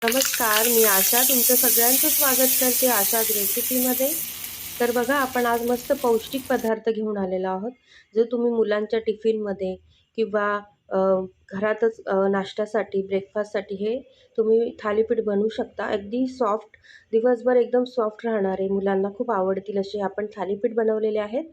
नमस्कार, मी आशा तुमचं सगळ्यांचं स्वागत करते आशाज रेसिपीमध्ये. तर बघा, आपण आज मस्त पौष्टिक पदार्थ घेऊन आलेलो आहोत. जो तुम्ही मुलांच्या टिफिनमध्ये किंवा अ, घरातच नाश्त्यासाठी, ब्रेकफास्टसाठी हे तुम्ही थालीपीठ बनवू शकता. अगदी सॉफ्ट, दिवसभर एकदम सॉफ्ट राहणारे, मुलांना खूप आवडतील असे आपण थालीपीठ बनवलेले आहेत.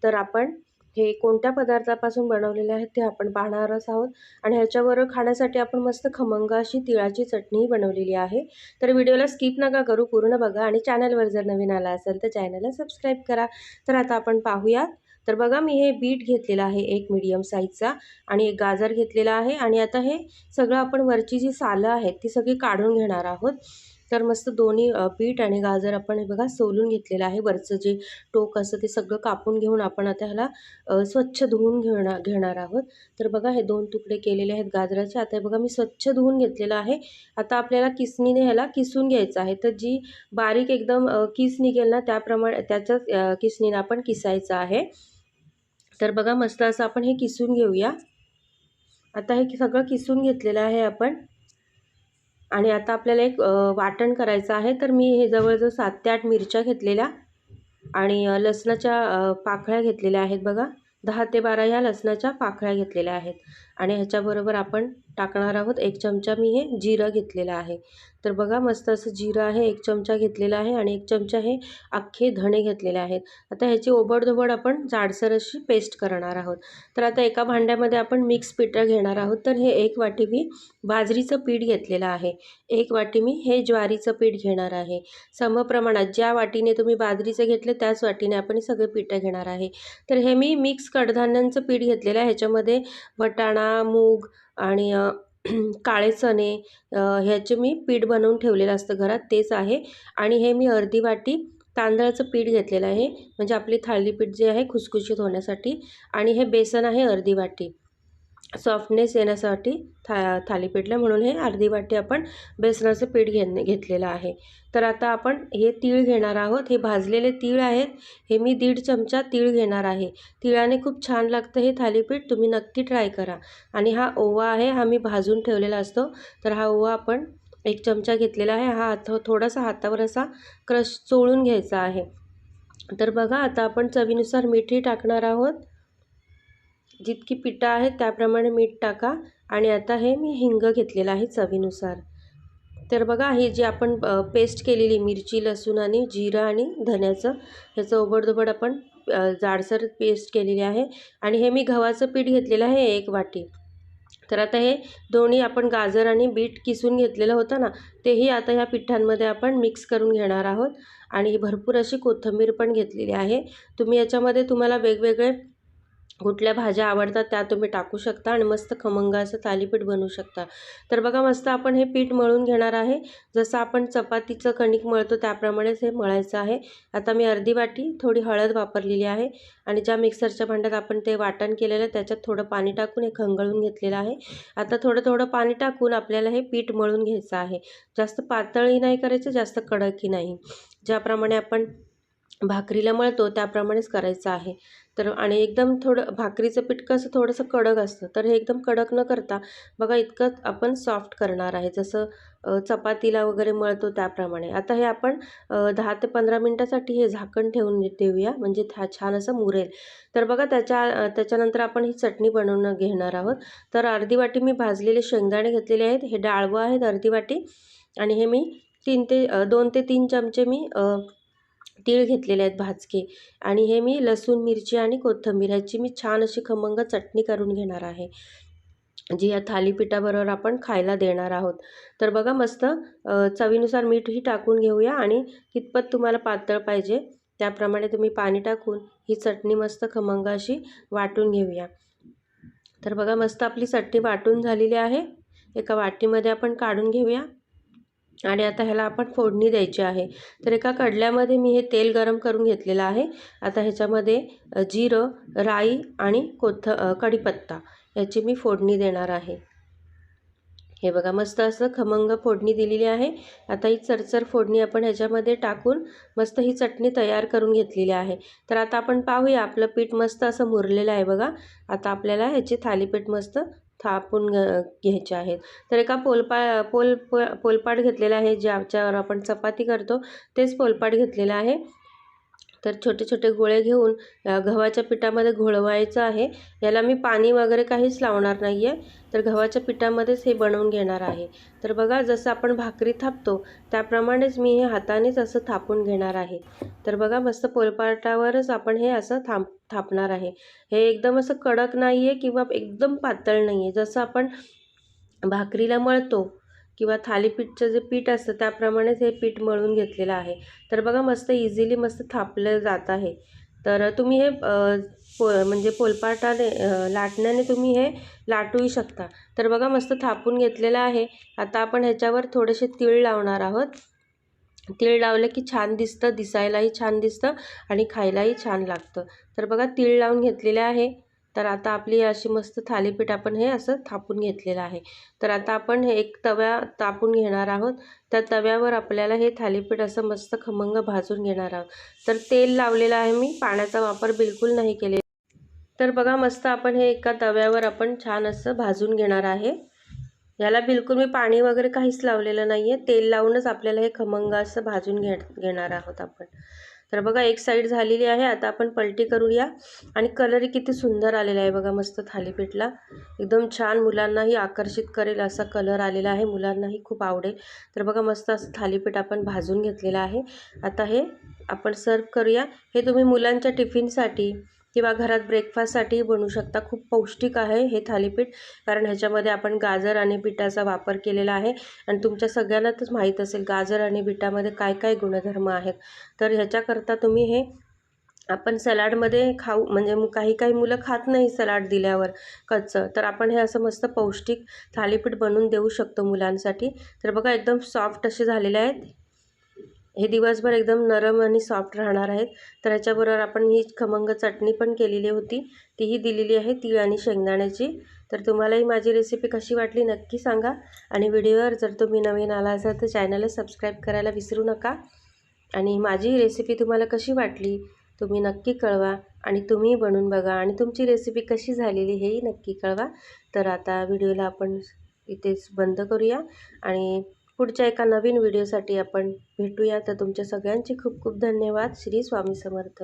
तर आपण हे कोणत्या पदार्थापासून बनवलेले आहेत ते आपण पाहणारच आहोत. आणि ह्याच्याबरोबर खाण्यासाठी आपण मस्त खमंग अशी तिळाची चटणीही बनवलेली आहे. तर व्हिडिओला स्किप नका करू, पूर्ण बघा आणि चॅनलवर जर नवीन आला असेल तर चॅनलला सबस्क्राईब करा. तर आता आपण पाहूयात. तर बघा, मी हे बीट घेतलेला आहे एक मीडियम साईजचा आणि एक गाजर घेतलेला आहे. आणि आता हे सगळं आपण वरची जी सालं आहेत ती सगळी काढून घेणार आहोत. तर मस्त दोन्ही बीट आणि गाजर आपण हे बघा सोलून घेतलेलं आहे. वरचं जे टोक असतं ते सगळं कापून घेऊन आपण आता ह्याला स्वच्छ धुवून घेणार आहोत. तर बघा, हे दोन तुकडे केलेले आहेत गाजराचे. आता हे बघा, मी स्वच्छ धुवून घेतलेलं आहे. आता आपल्याला किसणीने ह्याला किसून घ्यायचं आहे. तर जी बारीक एकदम किस निघेल ना त्याप्रमाणे त्याच्याच किसणीने आपण किसायचं आहे. तर बघा, मस्त असं आपण हे किसून घेऊया. आता हे सगळं किसून घेतलेलं आहे आपण. आणि आता आपल्याला एक वाटण करायचं आहे. तर मी हे जवळजवळ 7 ते 8 मिरच्या घेतलेल्या आणि लसणाच्या पाकळ्या घेतलेल्या आहेत बघा. 10 ते 12 ह्या लसणाच्या पाकळ्या घेतलेल्या आहेत. आणि ह्याच्याबरोबर आपण टाकणार आहोत 1 चमचा मी हे जिरं घेतलेलं आहे. तर बघा, मस्त असं जिरं आहे 1 चमचा घेतलेलं आहे आणि 1 चमचा हे अख्खे धणे घेतलेले आहेत. आता ह्याची ओबडधोबड आपण जाडसर अशी पेस्ट करणार आहोत. तर आता एका भांड्यामध्ये आपण मिक्स पिठं घेणार आहोत. तर हे 1 वाटी मी बाजरीचं पीठ घेतलेलं आहे. 1 वाटी मी हे ज्वारीचं पीठ घेणार आहे. समप्रमाणात ज्या वाटीने तुम्ही बाजरीचं घेतलं त्याच वाटीने आपण हे सगळे पिठं घेणार आहे. तर हे मी मिक्स कडधान्यांचं पीठ घेतलेलं आहे. ह्याच्यामध्ये वाटाणा, मूग आणि काळे चणे ह्याचे मी पीठ बनवून ठेवलेलं असतं घरात, तेच आहे. आणि हे मी अर्धी वाटी तांदळाचं पीठ घेतलेलं आहे, म्हणजे आपली थालीपीठ जे आहे खुसखुशीत होण्यासाठी. आणि हे बेसन आहे अर्धी वाटी, सॉफ्टनेस येण्यासाठी थालीपीठला, म्हणून हे अर्धी वाटी आपण बेसनाचं पीठ घेतलेलं आहे. तर आता आपण हे तीळ घेणार आहोत. हे भाजलेले तीळ आहेत. हे मी 1.5 चमचा तीळ घेणार आहे. तिळाने खूप छान लागतं हे थालीपीठ, तुम्ही नक्की ट्राय करा. आणि हा ओवा आहे, हा मी भाजून ठेवलेला असतो. तर हा ओवा आपण 1 चमचा घेतलेला आहे. हा थोडासा हातावर असा क्रश चोळून घ्यायचा आहे. तर बघा, आता आपण चवीनुसार मीठही टाकणार आहोत. जितकी पिठं आहेत त्याप्रमाणे मीठ टाका. आणि आता हे मी हिंग घेतलेलं आहे चवीनुसार. तर बघा, हे जे आपण पेस्ट केलेली मिरची, लसूण आणि जिरं आणि धन्याचं ह्याचं ओबडधोबड आपण जाडसर पेस्ट केलेली आहे. आणि हे मी गव्हाचं पीठ घेतलेलं आहे 1 वाटी. तर आता हे दोन्ही आपण गाजर आणि बीट किसून घेतलेलं होतं ना, तेही आता ह्या पिठांमध्ये आपण मिक्स करून घेणार आहोत. आणि भरपूर अशी कोथिंबीर पण घेतलेली आहे. तुम्ही याच्यामध्ये तुम्हाला वेगवेगळे कुठल्या भाज्या आवडतात त्या तुम्ही टाकू शकता आणि मस्त खमंग असं थालीपीठ बनवू शकता. तर बघा, मस्त आपण हे पीठ मळून घेणार आहे. जसं आपण चपातीचं कणिक मळतो त्याप्रमाणेच हे मळायचं आहे. आता मी अर्धी वाटी थोडी हळद वापरलेली आहे. आणि ज्या मिक्सरच्या भांड्यात आपण ते वाटण केलेलं त्याच्यात थोडं पाणी टाकून हे खंगळून घेतलेलं आहे. आता थोडं थोडं पाणी टाकून आपल्याला हे पीठ मळून घ्यायचं आहे. जास्त पातळही नाही करायचं, जास्त कडकही नाही. ज्याप्रमाणे आपण भाकरीला मळतो त्याप्रमाणेच करायचं आहे. तर आणि एकदम थोडं भाकरीचं पीठ कसं थोडंसं कडक असतं, तर हे एकदम कडक न करता बघा इतकं आपण सॉफ्ट करणार आहे, जसं चपातीला वगैरे मळतो त्याप्रमाणे. आता हे आपण 10 ते 15 मिनटासाठी हे झाकण ठेवून देऊया, म्हणजे छान असं मुरेल. तर बघा, त्याच्यानंतर आपण ही चटणी बनवून घेणार आहोत. तर अर्धी वाटी मी भाजलेले शेंगदाणे घेतलेले आहेत. हे डाळवं आहेत अर्धी वाटी. आणि हे मी 2 ते 3 चमचे मी तीळ घेतलेले आहेत भाजके. आणि हे मी लसूण, मिरची आणि कोथिंबीर ह्याची मी छान अशी खमंग चटणी करून घेणार आहे, जी या थालीपीठाबरोबर आपण खायला देणार आहोत. तर बघा, मस्त चवीनुसार मीठही टाकून घेऊया. आणि कितपत तुम्हाला पातळ पाहिजे त्याप्रमाणे तुम्ही पाणी टाकून ही चटणी मस्त खमंग अशी वाटून घेऊया. तर बघा, मस्त आपली चटणी वाटून झालेली आहे. एका वाटीमध्ये आपण काढून घेऊया. आणि आता ह्याला आपण फोडणी द्यायची आहे. तर एका कढल्यामध्ये मी हे तेल गरम करून घेतलेलं आहे. आता ह्याच्यामध्ये जिरं, राई आणि कढीपत्ता याची मी फोडणी देणार आहे. हे बघा, मस्त असं खमंग फोडणी दिलेली आहे. आता ही चरचर फोडणी आपण ह्याच्यामध्ये टाकून मस्त ही चटणी तयार करून घेतलेली आहे. तर आता आपण पाहूया, आपलं पीठ मस्त असं मुरलेलं आहे बघा. आता आपल्याला ह्याचे थालीपीठ मस्त थापून घ्यायचे आहेत. तर एका पोलपाट घेतलेला आहे, ज्याच्यावर आपण चपाती करतो तेच पोलपाट घेतलेलं आहे. तर छोटे छोटे गोळे घेऊन गव्हाच्या पिठामध्ये घोळवायचं आहे. याला मी पाणी वगैरे काहीच लावणार नाही आहे. तर गव्हाच्या पिठामध्येच हे बनवून घेणार आहे. तर बघा, जसं आपण भाकरी थापतो त्याप्रमाणेच मी हे हातानेच असं थापून घेणार आहे. तर बघा, मस्त पोलपाटावरच आपण हे असं थापणार आहे. हे एकदम असं कडक नाही आहे किंवा एकदम पातळ नाही आहे. जसं आपण भाकरीला मळतो किंवा थालीपीठचं जे पीठ असतं त्याप्रमाणेच हे पीठ मळून घेतलेलं आहे. तर बघा, मस्त इझिली मस्त थापलं जात आहे. तर तुम्ही हे म्हणजे पोलपाटाने लाटण्याने तुम्ही हे लाटूही शकता. तर बघा, मस्त थापून घेतलेलं आहे. आता आपण ह्याच्यावर थोडेसे तीळ लावणार आहोत. तीळ लावलं की छान दिसतं, दिसायलाही छान दिसतं आणि खायलाही छान लागतं. तर बघा, तीळ लावून घेतलेले आहे. तर आता आपली अशी मस्त थालीपीठ आपण हे असं थापून घेतलेलं आहे. तर आता आपण हे एक तवा तापून घेणार आहोत. त्या तव्यावर आपल्याला हे थालीपीठ असं मस्त खमंग भाजून घेणार आहोत. तर तेल लावलेलं आहे मी, पाण्याचा वापर बिलकुल नाही केलेला. तर बघा, मस्त आपण हे एका तव्यावर आपण छान असं भाजून घेणार आहे. याला बिलकुल मी पाणी वगैरे काहीच लावलेलं नाही आहे. तेल लावूनच आपल्याला हे खमंग असं भाजून घेणार आहोत आपण. तर बघा, एक साईड झालेली आहे. आता आपण पलटी करूया. आणि कलरही किती सुंदर आलेला आहे बघा, मस्त थालीपीठला. एकदम छान, मुलांनाही आकर्षित करेल असा कलर आलेला आहे. मुलांनाही खूप आवडेल. तर बघा, मस्त असं थालीपीठ आपण भाजून घेतलेलं आहे. आता हे आपण सर्व करूया. हे तुम्ही मुलांच्या टिफिनसाठी किंवा घरात ब्रेकफास्टसाठीही बनवू शकता. खूप पौष्टिक आहे हे थालीपीठ, कारण ह्याच्यामध्ये आपण गाजर आणि बीटाचा वापर केलेला आहे. आणि तुमच्या सगळ्यांनाच माहीत असेल गाजर आणि बीटामध्ये काय काय गुणधर्म आहेत. तर ह्याच्याकरता तुम्ही हे आपण सलाडमध्ये खाऊ, म्हणजे काही काही मुलं खात नाही सलाड दिल्यावर कच्चं, तर आपण हे असं मस्त पौष्टिक थालीपीठ बनवून देऊ शकतो मुलांसाठी. तर बघा, एकदम सॉफ्ट असे झालेले आहेत. हे दिवसभर एकदम नरम आणि सॉफ्ट राहणार आहेत. तर ह्याच्याबरोबर आपण ही खमंग चटणी पण केलेली होती, तीही दिलेली आहे, तीळ आणि शेंगदाण्याची. तर तुम्हालाही माझी रेसिपी कशी वाटली नक्की सांगा. आणि व्हिडिओवर जर तुम्ही नवीन आला असाल तर चॅनलला सबस्क्राईब करायला विसरू नका. आणि माझी रेसिपी तुम्हाला कशी वाटली तुम्ही नक्की कळवा. आणि तुम्ही बनवून बघा आणि तुमची रेसिपी कशी झालेली हेही नक्की कळवा. तर आता व्हिडिओला आपण इथेच बंद करूया आणि पुढच्या एका नवीन व्हिडिओसाठी आपण भेटूया. तर तुमच्या सगळ्यांचे खूप खूप धन्यवाद. श्री स्वामी समर्थ.